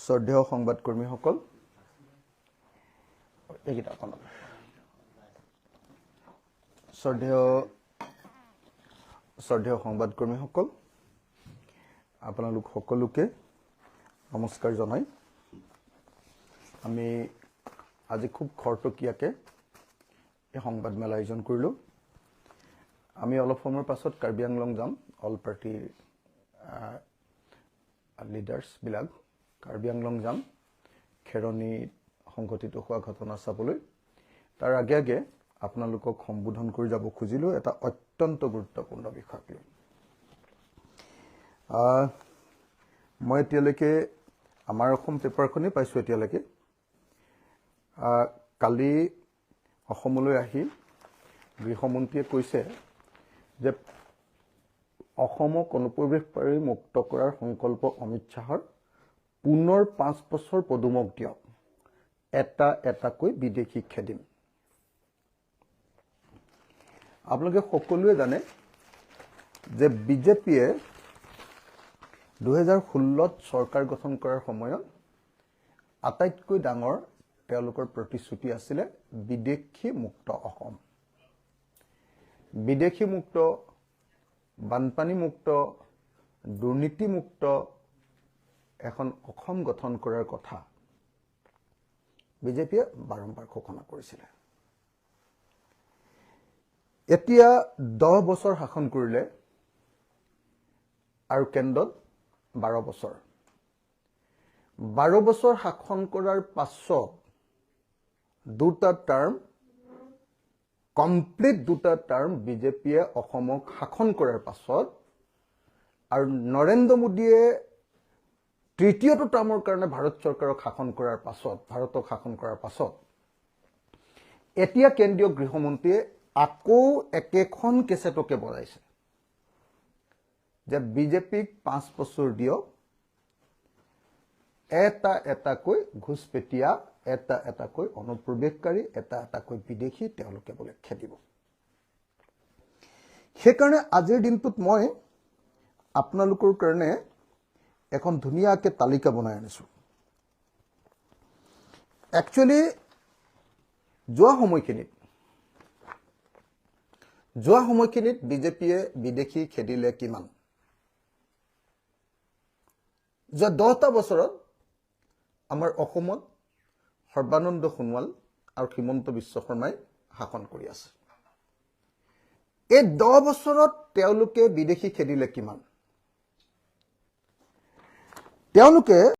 শ্ৰদ্ধেয় সংবাদকৰ্মীসকল, এইকেইটা অকণমান শ্ৰদ্ধেয় সংবাদকৰ্মীসকল, আপোনালোক সকলোকে নমস্কাৰ জনাই আমি আজি খুব খৰতকীয়াকৈ এই সংবাদমেল আয়োজন কৰিলোঁ। আমি অলপ সময়ৰ পাছত কাৰ্বি আংলং যাম। অল পাৰ্টিৰ লিডাৰ্ছবিলাক কাৰ্বি আংলং যাম খেৰণীত সংঘটিত হোৱা ঘটনা চাবলৈ। তাৰ আগে আগে আপোনালোকক সম্বোধন কৰি যাব খুজিলোঁ এটা অত্যন্ত গুৰুত্বপূৰ্ণ বিষয়ক লৈ। মই এতিয়ালৈকে আমাৰ অসম পেপাৰখনেই পাইছোঁ। এতিয়ালৈকে কালি অসমলৈ আহি গৃহমন্ত্ৰীয়ে কৈছে যে অসমক অনুপ্ৰৱেশ পাৰি মুক্ত কৰাৰ সংকল্প অমিত শ্বাহৰ, পুনৰ 5 বছৰ পদুমক দিয়ক, এটা এটাকৈ বিদেশী খেদিম। আপোনালোকে সকলোৱে জানে যে বিজেপিয়ে 2016ত চৰকাৰ গঠন কৰাৰ সময়ত আটাইতকৈ ডাঙৰ তেওঁলোকৰ প্ৰতিশ্ৰুতি আছিলে বিদেশী মুক্ত অসম। বিদেশী মুক্ত, বানপানী মুক্ত, দুৰ্নীতি মুক্ত এখন অসম গঠন কৰাৰ কথা বিজেপিয়ে বাৰম্বাৰ ঘোষণা কৰিছিলে। এতিয়া 10 বছৰ শাসন কৰিলে আৰু কেন্দ্ৰত 12 বছৰ। 12 বছৰ শাসন কৰাৰ পাছত দুটা টাৰ্ম, কমপ্লিট দুটা টাৰ্ম বিজেপিয়ে অসমক শাসন কৰাৰ পাছত আৰু নৰেন্দ্ৰ মোদীয়ে তৃতীয়টো টাৰ্মৰ কাৰণে ভাৰত চৰকাৰক শাসন কৰাৰ পাছত, ভাৰতক শাসন কৰাৰ পাছত এতিয়া কেন্দ্ৰীয় গৃহমন্ত্ৰীয়ে আকৌ একেখন কেছেটকে বজাইছে যে বিজেপিক 5 বছৰ দিয়ক, এটা এটাকৈ ঘুচপেটীয়া, এটা এটাকৈ অনুপ্ৰৱেশকাৰী, এটা এটাকৈ বিদেশী তেওঁলোকে বোলে খেদিব। সেইকাৰণে আজিৰ দিনটোত মই আপোনালোকৰ কাৰণে এখন ধুনীয়াকৈ তালিকা বনাই আনিছোঁ। একচুৱেলি যোৱা সময়খিনিত বিজেপিয়ে বিদেশী খেদিলে কিমান? যোৱা 10টা বছৰত আমাৰ অসমত সৰ্বানন্দ সোণোৱাল আৰু হিমন্ত বিশ্ব শৰ্মাই শাসন কৰি আছে। এই 10 বছৰত তেওঁলোকে বিদেশী খেদিলে কিমান? তেওঁলোকে